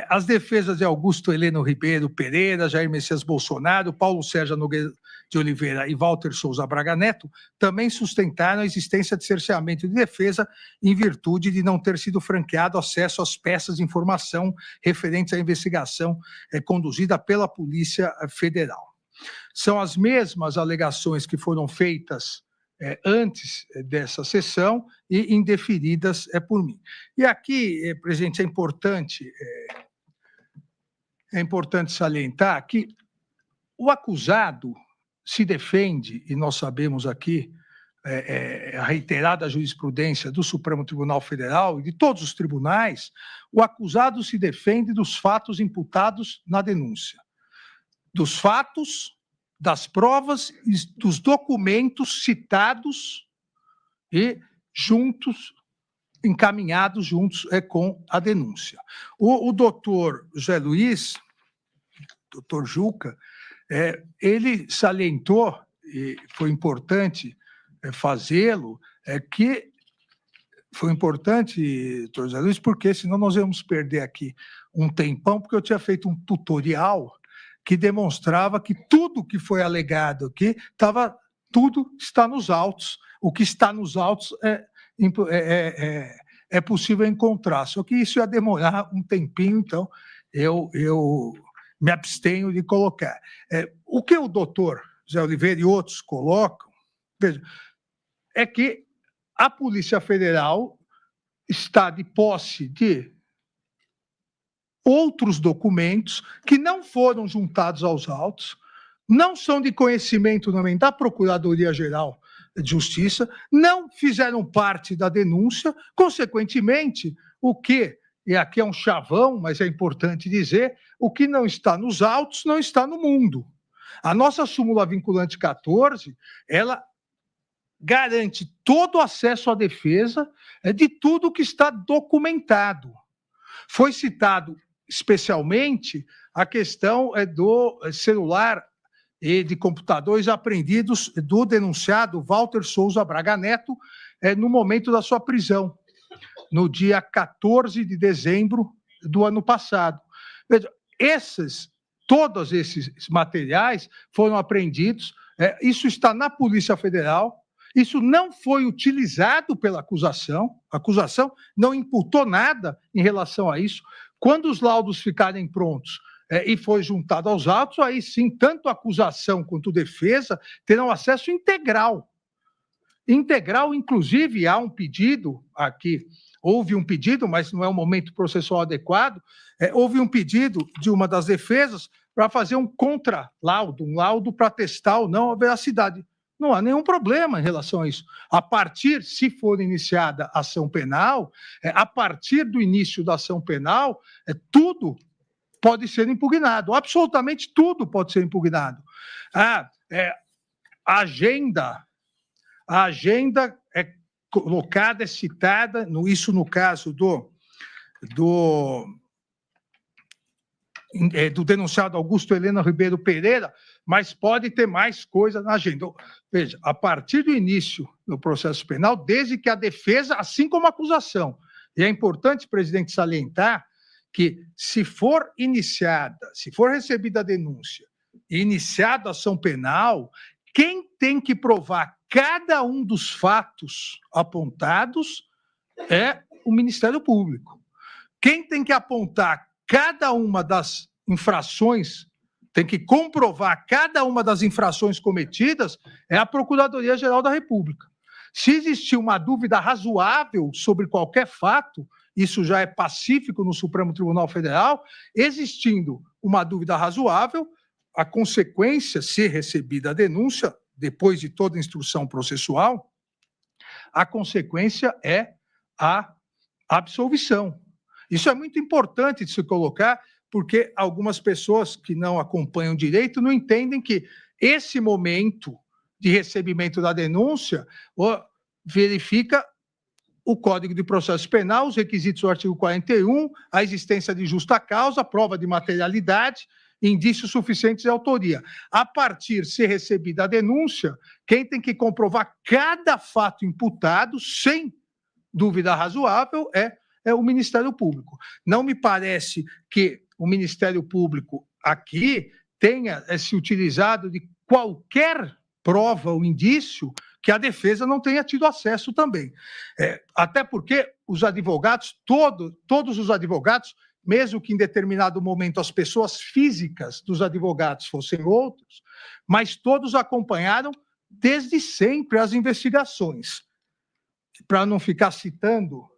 As defesas de Augusto Heleno Ribeiro Pereira, Jair Messias Bolsonaro, Paulo Sérgio Nogueira de Oliveira e Walter Souza Braga Neto também sustentaram a existência de cerceamento de defesa em virtude de não ter sido franqueado acesso às peças de informação referentes à investigação conduzida pela Polícia Federal. São as mesmas alegações que foram feitas antes dessa sessão e indeferidas por mim. E aqui, presidente, é importante salientar que o acusado se defende, e nós sabemos aqui a reiterada jurisprudência do Supremo Tribunal Federal e de todos os tribunais, o acusado se defende dos fatos imputados na denúncia, dos fatos, das provas e dos documentos citados e encaminhados juntos com a denúncia. O doutor José Luiz, doutor Juca, ele salientou, e foi importante fazê-lo, que foi importante, doutor José Luiz, porque senão nós íamos perder aqui um tempão, porque eu tinha feito um tutorial que demonstrava que tudo que foi alegado aqui, tudo está nos autos. O que está nos autos é possível encontrar, só que isso ia demorar um tempinho, então eu me abstenho de colocar. O que o doutor Zé Oliveira e outros colocam, veja, é que a Polícia Federal está de posse de outros documentos que não foram juntados aos autos, não são de conhecimento também da Procuradoria-Geral de Justiça, não fizeram parte da denúncia, consequentemente, e aqui é um chavão, mas é importante dizer, o que não está nos autos não está no mundo. A nossa súmula vinculante 14, ela garante todo o acesso à defesa de tudo que está documentado. Foi citado especialmente a questão do celular e de computadores apreendidos do denunciado Walter Souza Braga Neto no momento da sua prisão, no dia 14 de dezembro do ano passado. Veja, todos esses materiais foram apreendidos, isso está na Polícia Federal, isso não foi utilizado pela acusação, a acusação não imputou nada em relação a isso. Quando os laudos ficarem prontos e for juntado aos autos, aí sim, tanto a acusação quanto a defesa terão acesso integral. Integral, inclusive, há um pedido aqui, houve um pedido, mas não é o momento processual adequado, houve um pedido de uma das defesas para fazer um contralaudo, um laudo para testar ou não a veracidade. Não há nenhum problema em relação a isso. A partir, se for iniciada a ação penal, a partir do início da ação penal, tudo pode ser impugnado, absolutamente tudo pode ser impugnado. A agenda é colocada, é citada, isso no caso do denunciado Augusto Heleno Ribeiro Pereira, mas pode ter mais coisa na agenda. Veja, a partir do início do processo penal, desde que a defesa, assim como a acusação, e é importante, presidente, salientar que se for recebida a denúncia e iniciada a ação penal, quem tem que provar cada um dos fatos apontados é o Ministério Público. Quem tem que apontar cada uma das infrações, tem que comprovar cada uma das infrações cometidas, é a Procuradoria-Geral da República. Se existir uma dúvida razoável sobre qualquer fato, isso já é pacífico no Supremo Tribunal Federal, existindo uma dúvida razoável, a consequência, se recebida a denúncia, depois de toda a instrução processual, a consequência é a absolvição. Isso é muito importante de se colocar, porque algumas pessoas que não acompanham direito não entendem que esse momento de recebimento da denúncia verifica o Código de Processo Penal, os requisitos do artigo 41, a existência de justa causa, prova de materialidade, indícios suficientes de autoria. A partir de ser recebida a denúncia, quem tem que comprovar cada fato imputado, sem dúvida razoável, é o Ministério Público. Não me parece que o Ministério Público aqui tenha se utilizado de qualquer prova ou indício que a defesa não tenha tido acesso também. Até porque os advogados, todos os advogados, mesmo que em determinado momento as pessoas físicas dos advogados fossem outros, mas todos acompanharam desde sempre as investigações. Para não ficar citando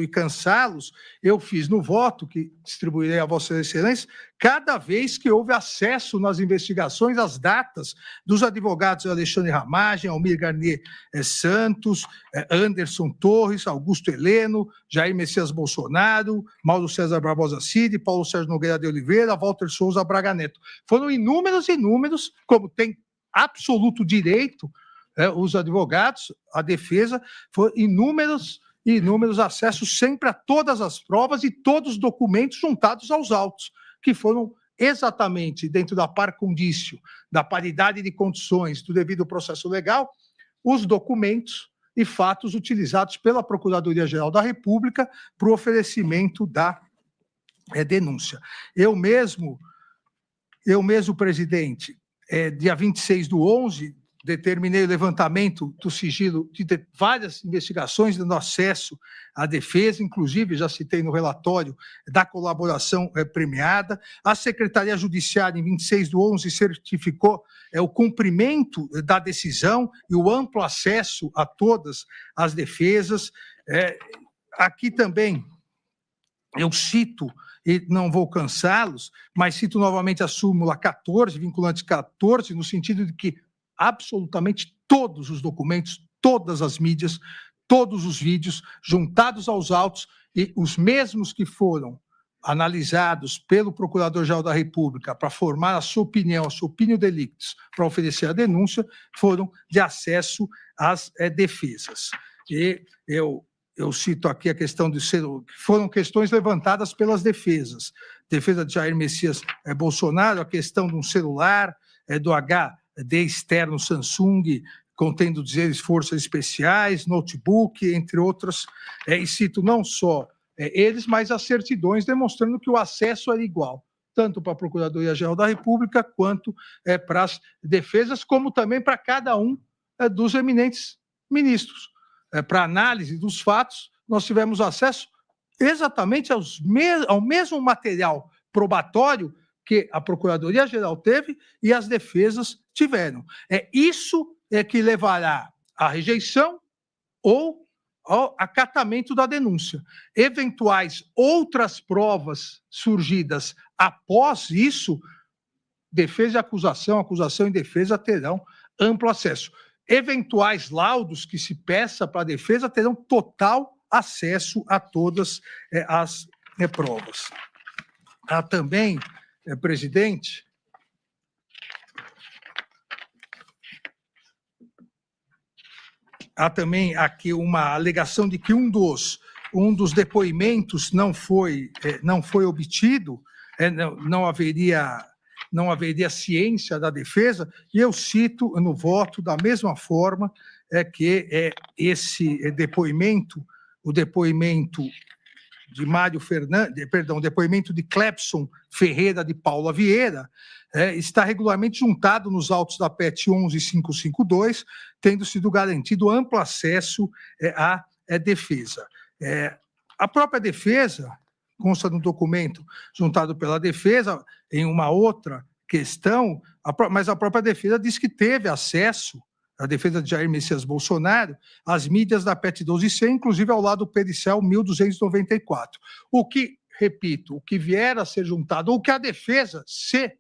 e cansá-los, eu fiz no voto, que distribuirei a Vossa Excelência, cada vez que houve acesso nas investigações, as datas dos advogados Alexandre Ramagem, Almir Garnier Santos, Anderson Torres, Augusto Heleno, Jair Messias Bolsonaro, Mauro César Barbosa Cid, Paulo Sérgio Nogueira de Oliveira, Walter Souza Braga Neto. Foram inúmeros, como tem absoluto direito os advogados, a defesa, foram inúmeros acessos sempre a todas as provas e todos os documentos juntados aos autos, que foram exatamente dentro da par condício, da paridade de condições do devido processo legal, os documentos e fatos utilizados pela Procuradoria-Geral da República para o oferecimento da denúncia. Eu mesmo, presidente, dia 26/11, determinei o levantamento do sigilo de várias investigações dando acesso à defesa, inclusive, já citei no relatório, da colaboração premiada. A Secretaria Judiciária, em 26/11, certificou o cumprimento da decisão e o amplo acesso a todas as defesas. Aqui também eu cito, e não vou cansá-los, mas cito novamente a súmula 14, vinculante 14, no sentido de que absolutamente todos os documentos, todas as mídias, todos os vídeos juntados aos autos e os mesmos que foram analisados pelo Procurador-Geral da República para formar a sua opinião delictis, para oferecer a denúncia, foram de acesso às defesas. E eu cito aqui a questão de foram questões levantadas pelas defesas. Defesa de Jair Messias Bolsonaro, a questão de um celular, do HD externo Samsung, contendo dizeres forças especiais, notebook, entre outras, e cito não só eles, mas as certidões demonstrando que o acesso era igual, tanto para a Procuradoria-Geral da República, quanto para as defesas, como também para cada um dos eminentes ministros. Para análise dos fatos, nós tivemos acesso exatamente ao mesmo material probatório que a Procuradoria-Geral teve e as defesas tiveram. Isso que levará à rejeição ou ao acatamento da denúncia. Eventuais outras provas surgidas após isso, defesa e acusação e defesa terão amplo acesso. Eventuais laudos que se peça para a defesa terão total acesso a todas as provas. Há também, presidente, há também aqui uma alegação de que um dos depoimentos não foi obtido, não haveria ciência da defesa, e eu cito no voto da mesma forma que esse depoimento, o depoimento de Mário Fernandes, o depoimento de Clepson Ferreira de Paula Vieira, está regularmente juntado nos autos da PET 11.552, tendo sido garantido amplo acesso à defesa. A própria defesa, consta no documento juntado pela defesa, em uma outra questão, mas a própria defesa diz que teve acesso, a defesa de Jair Messias Bolsonaro, às mídias da PET 12C, inclusive ao lado pericial 1294. O que, repito, o que vier a ser juntado, ou que a defesa, se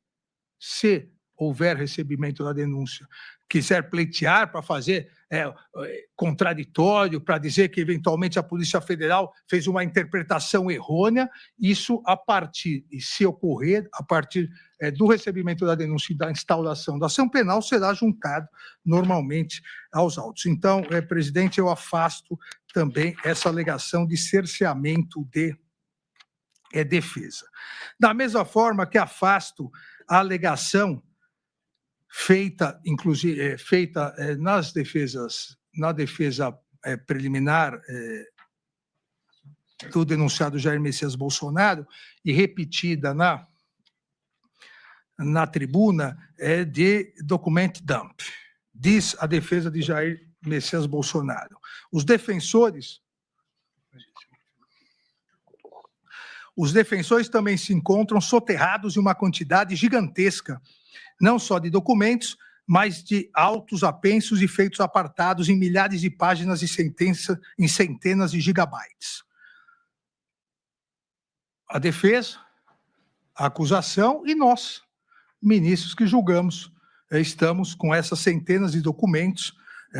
houver recebimento da denúncia, quiser pleitear para fazer contraditório, para dizer que eventualmente a Polícia Federal fez uma interpretação errônea, isso a partir, e se ocorrer, a partir do recebimento da denúncia e da instauração da ação penal, será juntado normalmente aos autos. Então, presidente, eu afasto também essa alegação de cerceamento de defesa. Da mesma forma que afasto a alegação feita, inclusive, na defesa preliminar do denunciado Jair Messias Bolsonaro e repetida na tribuna de document dump, diz a defesa de Jair Messias Bolsonaro. Os defensores também se encontram soterrados em uma quantidade gigantesca, não só de documentos, mas de autos apensos e feitos apartados em milhares de páginas e em centenas de gigabytes. A defesa, a acusação e nós, ministros que julgamos, estamos com essas centenas de documentos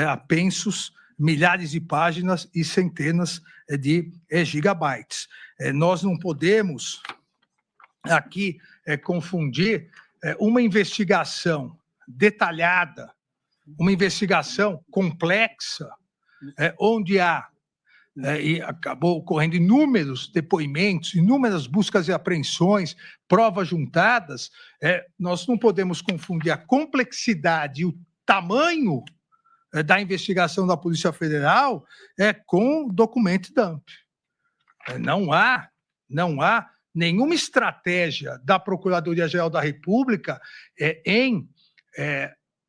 apensos, milhares de páginas e centenas de gigabytes. Nós não podemos aqui confundir uma investigação detalhada, uma investigação complexa, onde há, e acabou ocorrendo inúmeros depoimentos, inúmeras buscas e apreensões, provas juntadas, nós não podemos confundir a complexidade e o tamanho da investigação da Polícia Federal com documento dump. Não há nenhuma estratégia da Procuradoria-Geral da República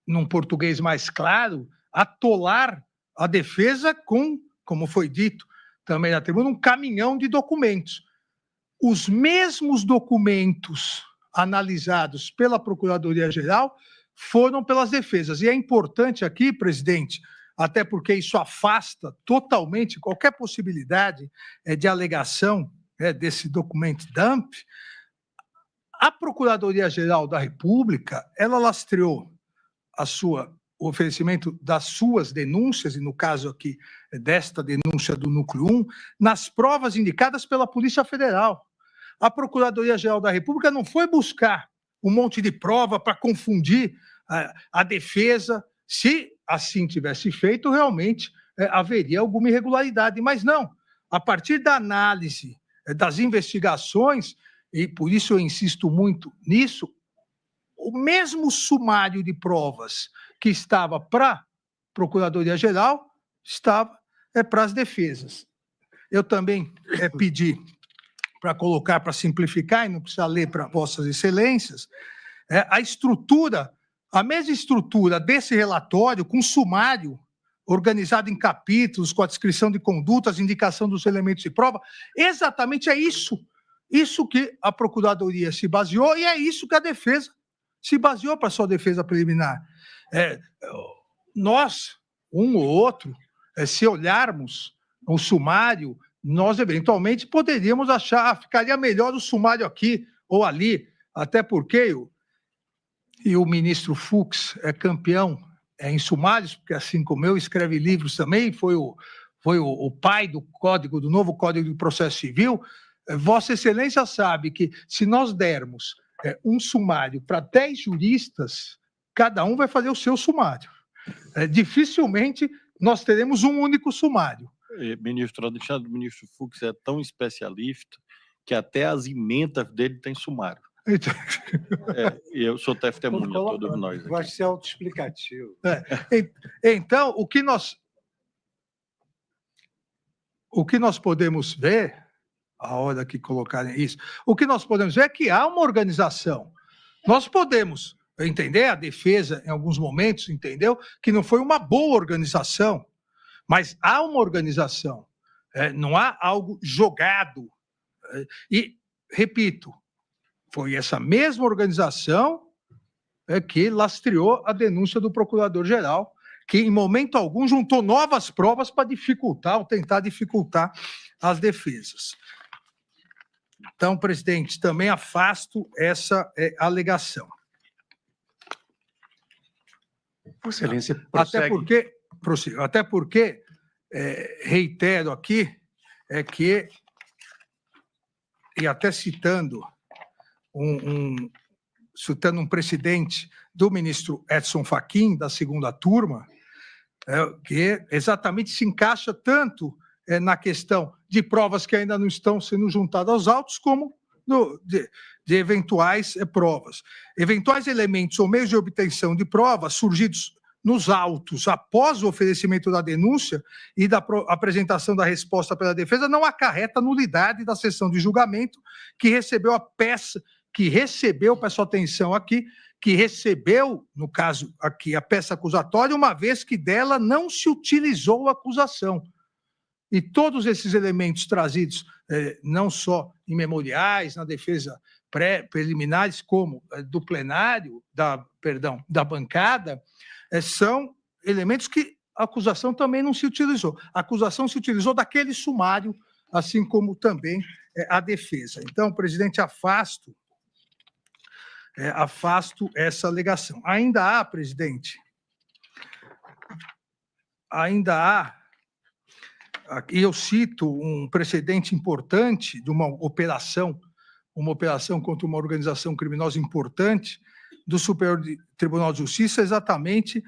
num português mais claro, atolar a defesa com, como foi dito também na tribuna, um caminhão de documentos. Os mesmos documentos analisados pela Procuradoria-Geral foram pelas defesas. E é importante aqui, presidente, até porque isso afasta totalmente qualquer possibilidade de alegação desse documento dump, a Procuradoria-Geral da República, ela lastreou o oferecimento das suas denúncias, e no caso aqui desta denúncia do Núcleo 1, nas provas indicadas pela Polícia Federal. A Procuradoria-Geral da República não foi buscar um monte de prova para confundir a defesa. Se assim tivesse feito, realmente haveria alguma irregularidade, mas não. A partir da análise das investigações, e por isso eu insisto muito nisso, o mesmo sumário de provas que estava para a Procuradoria-Geral estava para as defesas. Eu também pedi para colocar, para simplificar, e não precisa ler para Vossas Excelências, a mesma estrutura desse relatório, com sumário, organizado em capítulos, com a descrição de condutas, indicação dos elementos de prova, exatamente é isso que a Procuradoria se baseou e é isso que a defesa se baseou para a sua defesa preliminar. Nós, um ou outro, se olharmos o sumário, nós eventualmente poderíamos achar, ficaria melhor o sumário aqui ou ali, até porque o ministro Fux é campeão em sumários, porque assim como eu, escreve livros também, foi o pai do novo Código de Processo Civil. Vossa Excelência sabe que se nós dermos um sumário para 10 juristas, cada um vai fazer o seu sumário. Dificilmente nós teremos um único sumário. Ministro, a deixada do ministro Fux é tão especialista que até as emendas dele tem sumário. Eu sou testemunha, todos nós. Vai ser autoexplicativo. Então, o que nós podemos ver, a hora que colocarem isso, o que nós podemos ver é que há uma organização. Nós podemos entender, a defesa, em alguns momentos, entendeu, que não foi uma boa organização, mas há uma organização, não há algo jogado. E, repito, foi essa mesma organização que lastreou a denúncia do Procurador-Geral, que em momento algum juntou novas provas para dificultar ou tentar dificultar as defesas. Então, presidente, também afasto essa alegação. Excelência, prossegue. Até porque reitero aqui que, e até citando um precedente do ministro Edson Fachin, da segunda turma, que exatamente se encaixa tanto na questão de provas que ainda não estão sendo juntadas aos autos, como de eventuais provas. Eventuais elementos ou meios de obtenção de provas surgidos nos autos, após o oferecimento da denúncia e da apresentação da resposta pela defesa, não acarreta nulidade da sessão de julgamento que recebeu a peça, presta atenção aqui, que recebeu, no caso aqui, a peça acusatória, uma vez que dela não se utilizou a acusação. E todos esses elementos trazidos, não só em memoriais, na defesa preliminares, como do plenário, da bancada, são elementos que a acusação também não se utilizou. A acusação se utilizou daquele sumário, assim como também a defesa. Então, presidente, afasto essa alegação. Ainda há, presidente, aqui eu cito um precedente importante de uma operação contra uma organização criminosa importante do Superior Tribunal de Justiça, exatamente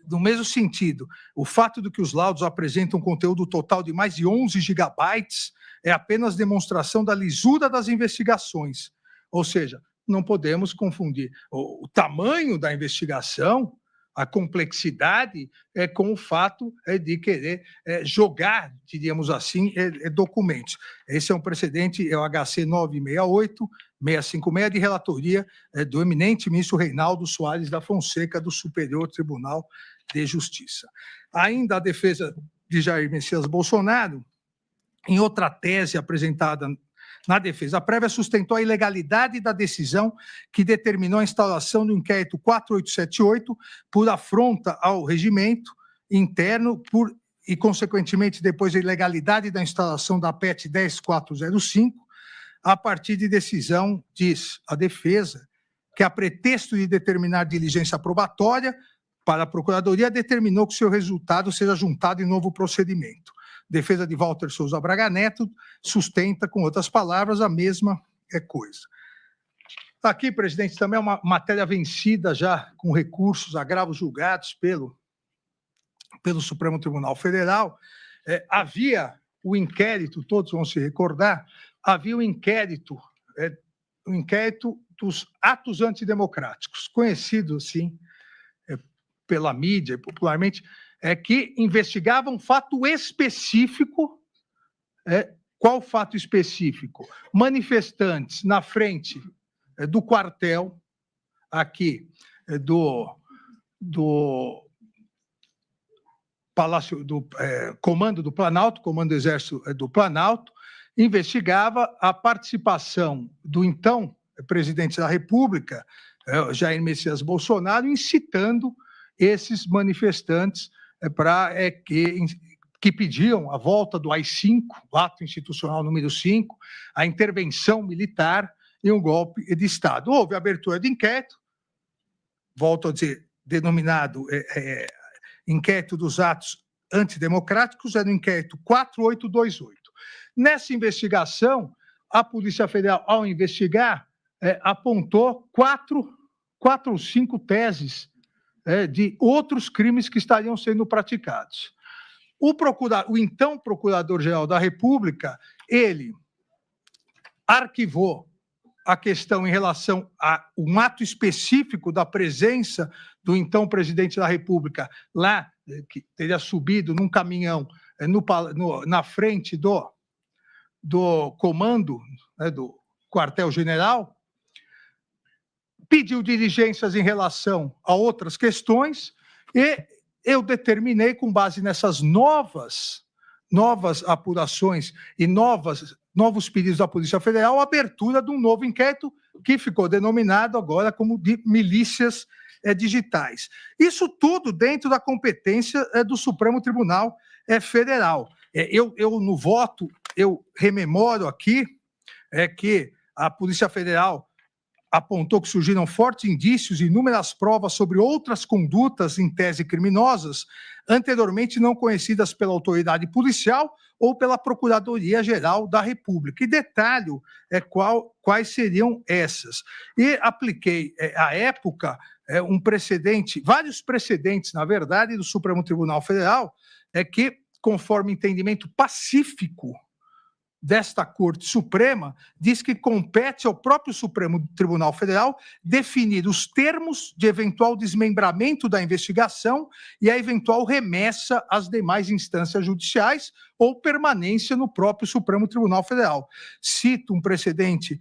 no mesmo sentido. O fato de que os laudos apresentam conteúdo total de mais de 11 gigabytes é apenas demonstração da lisura das investigações. Ou seja, não podemos confundir o tamanho da investigação, a complexidade, com o fato de querer jogar, diríamos assim, documentos. Esse é um precedente, é o HC 968-656, de relatoria do eminente ministro Reinaldo Soares da Fonseca, do Superior Tribunal de Justiça. Ainda a defesa de Jair Messias Bolsonaro, em outra tese apresentada na defesa prévia, sustentou a ilegalidade da decisão que determinou a instalação do inquérito 4878 por afronta ao regimento interno e, consequentemente, depois a ilegalidade da instalação da PET 10405, a partir de decisão, diz a defesa, que a pretexto de determinar diligência probatória para a Procuradoria, determinou que seu resultado seja juntado em novo procedimento. Defesa de Walter Souza Braga Neto sustenta, com outras palavras, a mesma coisa. Aqui, presidente, também é uma matéria vencida já com recursos, agravos julgados pelo Supremo Tribunal Federal. Havia o inquérito, todos vão se recordar, havia o inquérito dos atos antidemocráticos, conhecido, assim, pela mídia, popularmente, que investigava um fato específico. Qual fato específico? Manifestantes na frente do quartel, aqui, do Palácio do Comando do Planalto, Comando do Exército do Planalto, investigava a participação do então presidente da República, Jair Messias Bolsonaro, incitando esses manifestantes que pediam a volta do AI-5, o ato institucional número 5, a intervenção militar e um golpe de Estado. Houve abertura de inquérito, volto a dizer, denominado inquérito dos atos antidemocráticos, era o inquérito 4828. Nessa investigação, a Polícia Federal, ao investigar, apontou quatro ou cinco teses de outros crimes que estariam sendo praticados. O então Procurador-Geral da República, ele arquivou a questão em relação a um ato específico da presença do então presidente da República lá, que teria subido num caminhão na frente do comando, do quartel-general, pediu diligências em relação a outras questões e eu determinei, com base nessas novas apurações e novos pedidos da Polícia Federal, a abertura de um novo inquérito que ficou denominado agora como de milícias digitais. Isso tudo dentro da competência do Supremo Tribunal Federal. Eu no voto, eu rememoro aqui que a Polícia Federal apontou que surgiram fortes indícios e inúmeras provas sobre outras condutas em tese criminosas anteriormente não conhecidas pela autoridade policial ou pela Procuradoria-Geral da República. E detalho quais seriam essas. E apliquei, à época, vários precedentes, na verdade, do Supremo Tribunal Federal, que, conforme entendimento pacífico desta Corte Suprema diz que compete ao próprio Supremo Tribunal Federal definir os termos de eventual desmembramento da investigação e a eventual remessa às demais instâncias judiciais ou permanência no próprio Supremo Tribunal Federal. Cito um precedente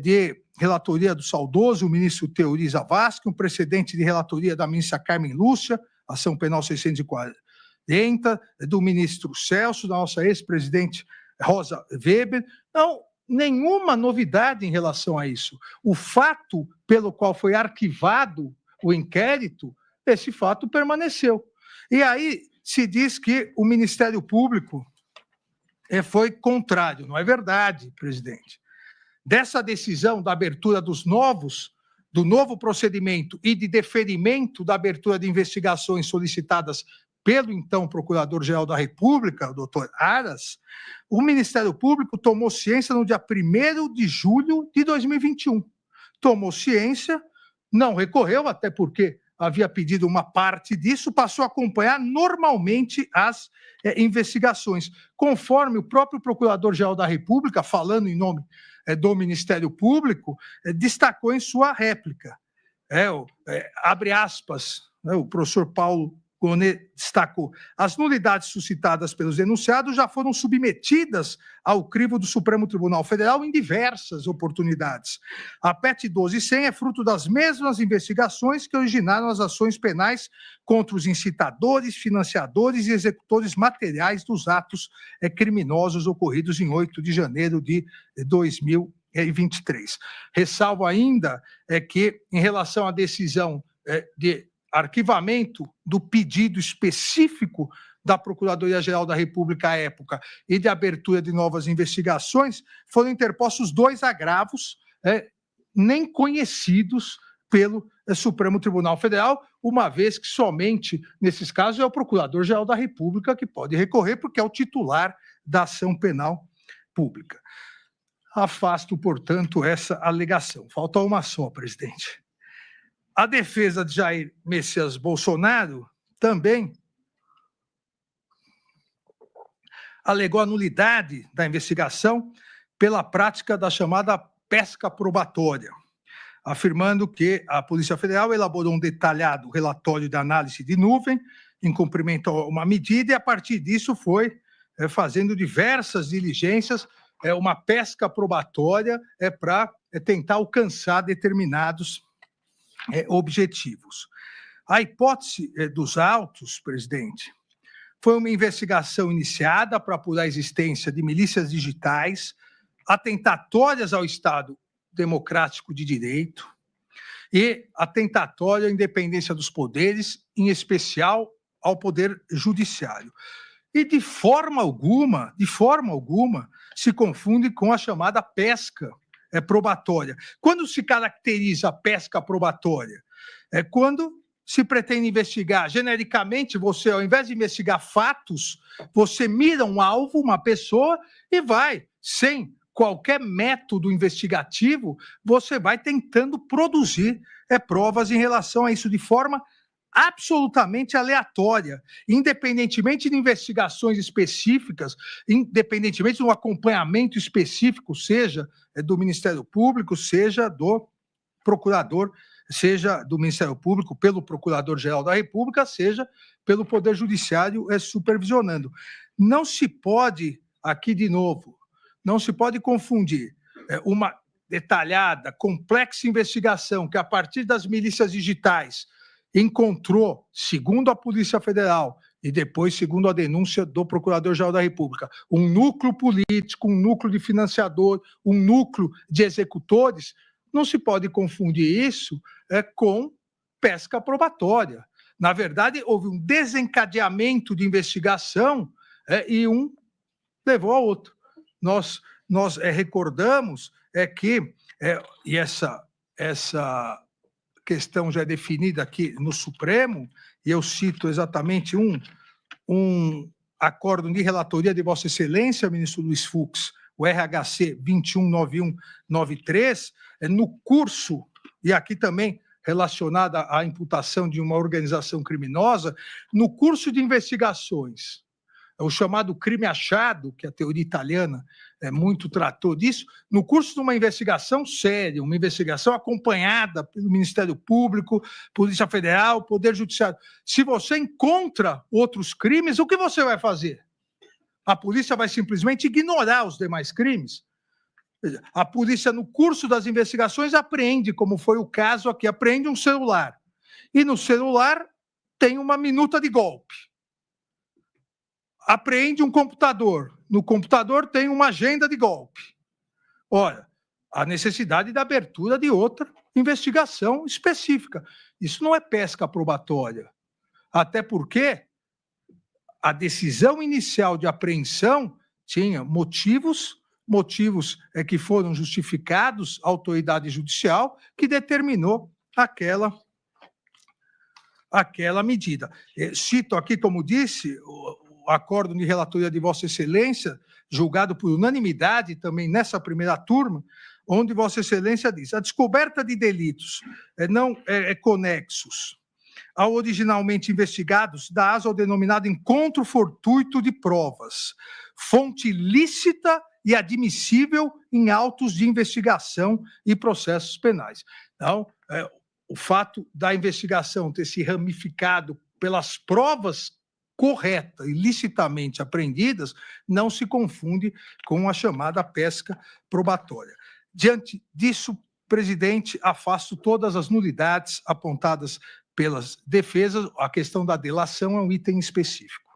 de relatoria do saudoso ministro Teori Zavascki, um precedente de relatoria da ministra Carmen Lúcia, ação penal 640, do ministro Celso, da nossa ex-presidente Rosa Weber. Não, nenhuma novidade em relação a isso. O fato pelo qual foi arquivado o inquérito, esse fato permaneceu. E aí se diz que o Ministério Público foi contrário. Não é verdade, presidente. Dessa decisão da abertura do novo procedimento e de deferimento da abertura de investigações solicitadas pelo então Procurador-Geral da República, o doutor Aras, o Ministério Público tomou ciência no dia 1º de julho de 2021. Tomou ciência, não recorreu, até porque havia pedido uma parte disso, passou a acompanhar normalmente as investigações, conforme o próprio Procurador-Geral da República, falando em nome do Ministério Público, destacou em sua réplica. Abre aspas, o professor Paulo Gonet destacou: as nulidades suscitadas pelos denunciados já foram submetidas ao crivo do Supremo Tribunal Federal em diversas oportunidades. A PET 12.100 é fruto das mesmas investigações que originaram as ações penais contra os incitadores, financiadores e executores materiais dos atos criminosos ocorridos em 8 de janeiro de 2023. Ressalvo ainda que, em relação à decisão de arquivamento do pedido específico da Procuradoria-Geral da República à época e de abertura de novas investigações, foram interpostos 2 agravos nem conhecidos pelo Supremo Tribunal Federal, uma vez que somente, nesses casos, é o Procurador-Geral da República que pode recorrer, porque é o titular da ação penal pública. Afasto, portanto, essa alegação. Falta uma só, presidente. A defesa de Jair Messias Bolsonaro também alegou a nulidade da investigação pela prática da chamada pesca probatória, afirmando que a Polícia Federal elaborou um detalhado relatório de análise de nuvem em cumprimento a uma medida e, a partir disso, foi fazendo diversas diligências, uma pesca probatória para tentar alcançar determinados objetivos. A hipótese dos autos, presidente, foi uma investigação iniciada para apurar a existência de milícias digitais atentatórias ao Estado Democrático de Direito e atentatória à independência dos poderes, em especial ao Poder Judiciário. E de forma alguma, se confunde com a chamada pesca probatória. Quando se caracteriza a pesca probatória? É quando se pretende investigar, genericamente, você, ao invés de investigar fatos, você mira um alvo, uma pessoa, e vai, sem qualquer método investigativo, você vai tentando produzir provas em relação a isso de forma absolutamente aleatória, independentemente de investigações específicas, independentemente de um acompanhamento específico, seja do Ministério Público, seja do procurador, seja do Ministério Público, pelo Procurador-Geral da República, seja pelo Poder Judiciário supervisionando. Não se pode, aqui de novo, não se pode confundir uma detalhada, complexa investigação que, a partir das milícias digitais, encontrou, segundo a Polícia Federal e depois, segundo a denúncia do Procurador-Geral da República, um núcleo político, um núcleo de financiador, um núcleo de executores. Não se pode confundir isso com pesca probatória. Na verdade, houve um desencadeamento de investigação e um levou ao outro. Nós recordamos que, e essa questão já é definida aqui no Supremo, e eu cito exatamente um acórdão de relatoria de Vossa Excelência, ministro Luiz Fux, o RHC 219193, no curso, e aqui também relacionada à imputação de uma organização criminosa, no curso de investigações, o chamado crime achado, que a teoria italiana muito tratou disso, no curso de uma investigação séria, uma investigação acompanhada pelo Ministério Público, Polícia Federal, Poder Judiciário. Se você encontra outros crimes, o que você vai fazer? A polícia vai simplesmente ignorar os demais crimes? A polícia, no curso das investigações, apreende, como foi o caso aqui, apreende um celular. E no celular tem uma minuta de golpe. Apreende um computador. No computador tem uma agenda de golpe. Ora, a necessidade da abertura de outra investigação específica. Isso não é pesca probatória. Até porque a decisão inicial de apreensão tinha motivos que foram justificados à autoridade judicial que determinou aquela medida. Cito aqui, como disse, o acordo de relatoria de Vossa Excelência, julgado por unanimidade também nessa primeira turma, onde Vossa Excelência diz: a descoberta de delitos conexos ao originalmente investigados dá asa ao denominado encontro fortuito de provas, fonte lícita e admissível em autos de investigação e processos penais. Então, o fato da investigação ter se ramificado pelas provas corretas e licitamente apreendidas não se confunde com a chamada pesca probatória. Diante disso, presidente, afasto todas as nulidades apontadas pelas defesas. A questão da delação é um item específico.